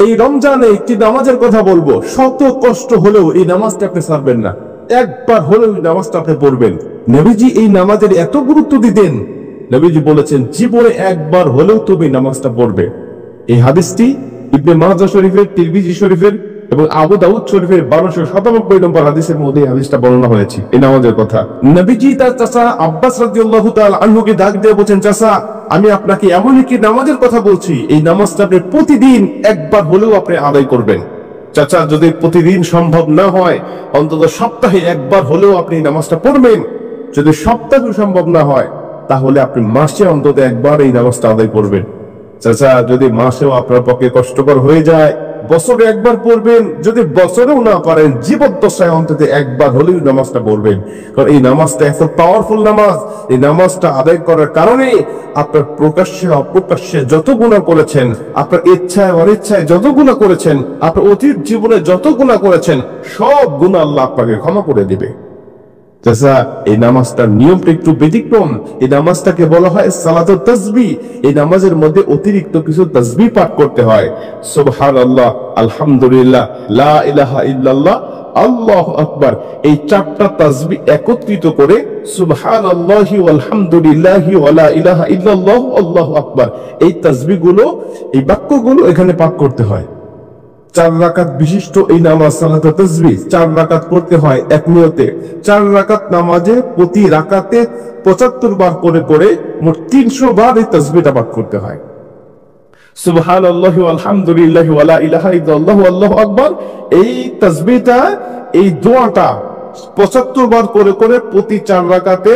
এই রমজানে একটি নামাজের কথা বলবো, শত কষ্ট হলেও এই নামাজটা আপনি ছাড়বেন না, একবার হলেও এই নামাজটা আপনি পড়বেন। নবীজি এই নামাজের এত গুরুত্ব দিতেন, নবীজি বলেছেন জীবনে একবার হলেও তুমি নামাজটা পড়বে। এই হাদিসটি ইবনে মাজাহ শরীফের, তিরমিজি শরীফের এবং আবু দাউদ শরীফের 1297 নম্বর হাদিসের মধ্যে এই হাদিসটা বর্ণনা হয়েছে এই নামাজের কথা। নবীজি তার চাচা আব্বাস রাদিয়াল্লাহু তাআলা আনহুকে ডাক দিয়ে বলেন, চাচা আমি আপনাকে এমন একটি নামাজের কথা বলছি, এই নামাজটা আপনি প্রতিদিন একবার হলেও আপনি আদায় করবেন। চাচা যদি প্রতিদিন সম্ভব না হয়, অন্তত সপ্তাহে একবার হলেও আপনি নামাজটা পড়বেন। যদি সপ্তাহে সম্ভব না হয়, তাহলে আপনি মাসে অন্তত একবার এই নামাজটা আদায় করবেন। চাচা যদি মাসেও আপনার পক্ষে কষ্টকর হয়ে যায়, বছরে একবার পড়বেন। যদি বছরেও না পারেন, জীবদ্দশায় অন্তত একবার হলেও নামাজটা পড়বেন। কারণ এই নামাজটা এত পাওয়ারফুল নামাজ। এই নামাজটা আদায় করার কারণে আপনার প্রকাশ্যে অপ্রকাশ্যে যত গুনাহ করেছেন, আপনার ইচ্ছায় অনিচ্ছায় যত গুনাহ করেছেন, আপনার অতীত জীবনে যত গুনাহ করেছেন, সব গুনাহ আল্লাহ আপনাকে ক্ষমা করে দিবে। চাচা এই নামাজটার নিয়মটা একটু ব্যতিক্রম। এই নামাজটাকে বলা হয় সালাতুত তাসবিহ। এই নামাজের মধ্যে অতিরিক্ত কিছু তাসবিহ পাঠ করতে হয়। সুবহানাল্লাহ, আলহামদুলিল্লাহ, লা ইলাহা ইল্লাল্লাহ, আল্লাহু আকবার, এই চারটা তাসবিহ একত্রিত করে সুবহানাল্লাহি ওয়াল হামদুলিল্লাহি ওয়া লা ইলাহা ইল্লাল্লাহ আল্লাহু আকবার, এই তাসবিহগুলো, এই বাক্যগুলো এখানে পাঠ করতে হয়। 4 রাকাত বিশিষ্ট এই নামাজ সালাতুত তাসবিহ 4 রাকাত পড়তে হয় এক নিয়তে। 4 রাকাত নামাজে প্রতি রাকাতে 75 বার করে করে মোট 300 বার এই তাসবিহটা পাঠ করতে হয়। সুবহানাল্লাহি ওয়াল হামদুলিল্লাহি ওয়া লা ইলাহা ইল্লাল্লাহু আল্লাহু আকবার, এই তাসবিহটা, এই দোয়াটা 75 বার করে করে প্রতি 4 রাকাতে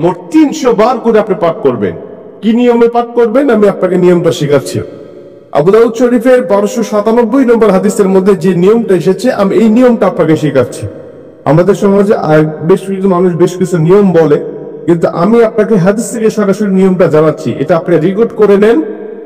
মোট 300 বার করে আপনি পাঠ করবেন। কি নিয়মে পাঠ করবেন আমি আপনাকে নিয়মটা শেখাচ্ছি। আবু দাউদ শরীফের 1297 নম্বর হাদিসের মধ্যে যে নিয়মটা এসেছে, আমি এই নিয়মটা আপনাকে শেখাচ্ছি। আমাদের সমাজে বেশ কিছু মানুষ বেশ কিছু নিয়ম বলে, কিন্তু আমি আপনাকে হাদিস থেকে সরাসরি নিয়মটা জানাচ্ছি। এটা আপনি রেকর্ড করে নেন,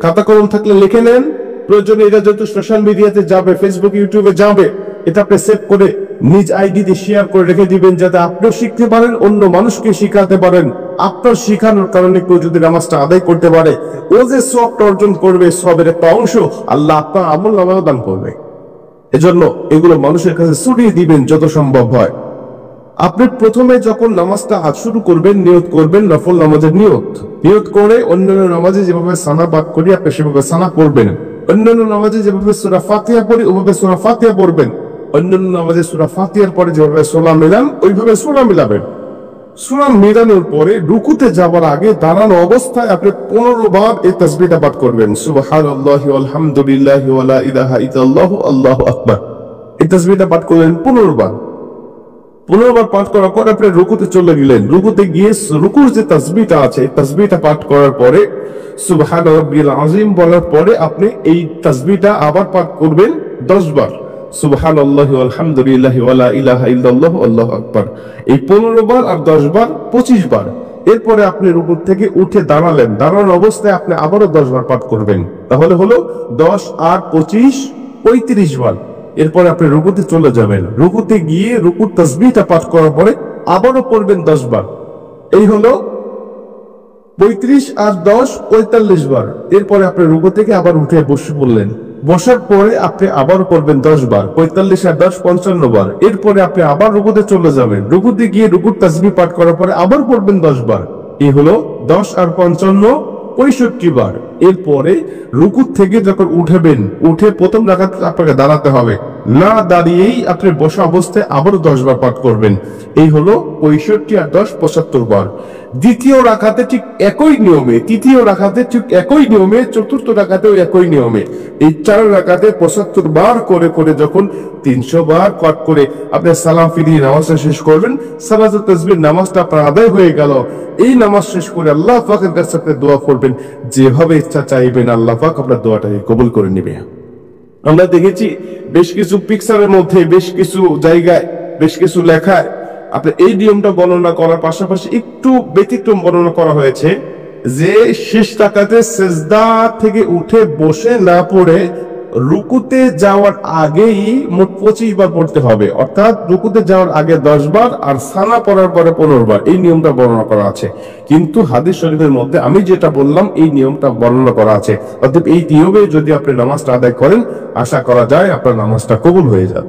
খাতা কলম থাকলে লিখে নেন। প্রয়োজনে এটা যত সোশ্যাল মিডিয়াতে যাবে, ফেসবুক ইউটিউবে যাবে, এটা আপনি সেভ করে নিজ আইডি দিয়ে শেয়ার করে রেখে দিবেন, যাতে আপনিও শিখতে পারেন, অন্য মানুষকে শিখাতে পারেন। আপনার শিখানোর কারণে কেউ যদি নামাজটা আদায় করতে পারে, ও যে সওয়াবটা অর্জন করবে, সবের একটা অংশ আল্লাহ আপনার আমলনামায় দান করবে। এজন্য এগুলো মানুষের কাছে ছড়িয়ে দিবেন যত সম্ভব হয়। আপনি প্রথমে যখন নামাজটা শুরু করবেন, নিয়ত করবেন নফল নামাজের নিয়ত করে অন্যান্য নামাজে যেভাবে সানা পাঠ করি আপনি সেভাবে সানা পড়বেন। অন্যান্য নামাজে যেভাবে সূরা ফাতিহা পড়ি ওভাবে সূরা ফাতিহা পড়বেন। অন্যান্য নামাজে সূরা ফাতিহার পরে যেভাবে সূরা মিলান ওইভাবে সূরা মিলাবেন। সূরা মিলানোর পরে রুকুতে যাওয়ার আগে দাঁড়ানো অবস্থায় আপনি 15 বার এই তাসবিহটা পাঠ করবেন। সুবহানাল্লাহি ওয়াল হামদুলিল্লাহি ওয়া লা ইলাহা ইল্লাল্লাহু আল্লাহু আকবার, এই তাসবিহটা পাঠ করলেন 15 বার। 15 বার পাঠ করার পর আপনি রুকুতে চলে গেলেন। রুকুতে গিয়ে রুকুর যে তাসবিহটা আছে, তাসবিহটা পাঠ করার পরে সুবহান রাব্বিল আযীম বলার পরে আপনি এই তাসবিহটা আবার পাঠ করবেন 10 বার। সুবহানাল্লাহি ওয়াল হামদুলিল্লাহি ওয়া লা ইলাহা ইল্লাল্লাহু আল্লাহু আকবার, এই 15 বার আর 10 বার 25 বার। এরপরে আপনি রুকু থেকে উঠে দাঁড়ালেন, দাঁড়ানোর অবস্থায় আপনি আবারও 10 বার পাঠ করবেন। তাহলে হলো 10 আর 25 35 বার। এরপরে আপনি রুকুতে চলে যাবেন। রুকুতে গিয়ে রুকুর তাসবিহটা পাঠ করার পরে আবারও পড়বেন 10 বার। এই হলো 35 আর 10 45 বার। এরপরে আপনি রুকু থেকে আবার উঠে বসে পড়লেন। বসার পরে আপনি আবার পড়বেন 10 বার। 45 আর 10 55 বার। এরপরে আপনি আবার রুকুতে চলে যাবেন। রুকুতে গিয়ে রুকুর তাসবিহ পাঠ করার পরে আবার পড়বেন 10 বার। এই হলো 10 আর 55 65 বার। এরপরে রুকু থেকে যখন উঠবেন, উঠে প্রথম রাকাতে আপনাকে দাঁড়াতে হবে। না দাঁড়িয়েই আপনি বসা অবস্থায় আবারও 10 বার পাঠ করবেন। এই হলো 65 আর 10 75 বার। দ্বিতীয় রাকাতে ঠিক একই নিয়মে, তৃতীয় রাকাতে ঠিক একই নিয়মে, চতুর্থ রাকাতেও একই নিয়মে, এই 4 রাকাতে 75 বার করে করে যখন 300 বার পাঠ করে আপনি সালাম ফিরিয়ে নামাজটা শেষ করবেন, সালাতুত তাসবিহ নামাজটা আপনার আদায় হয়ে গেল। এই নামাজ শেষ করে আল্লাহ পাকের কাছে আপনি দোয়া করবেন, যেভাবে ইচ্ছা চাইবেন আল্লাহ পাক আপনার দোয়াটাকে কবুল করে নেবে। আমরা দেখেছি বেশ কিছু পিকচারের মধ্যে, বেশ কিছু জায়গায়, বেশ কিছু লেখায় আপনার এই নিয়মটা বর্ণনা করার পাশাপাশি একটু ব্যতিক্রম বর্ণনা করা হয়েছে, যে শেষ রাকাতে সিজদা থেকে উঠে বসে না পড়ে রুকুতে যাওয়ার আগেই মোট 25 বার পড়তে হবে, অর্থাৎ রুকুতে যাওয়ার আগে 10 বার আর সানা পড়ার পরে 15 বার, এই নিয়মটা বর্ণনা করা আছে। কিন্তু হাদিস শরীফের মধ্যে আমি যেটা বললাম এই নিয়মটা বর্ণনা করা আছে। অর্থাৎ এই নিয়মে যদি আপনি নামাজটা আদায় করেন, আশা করা যায় আপনার নামাজটা কবুল হয়ে যাবে।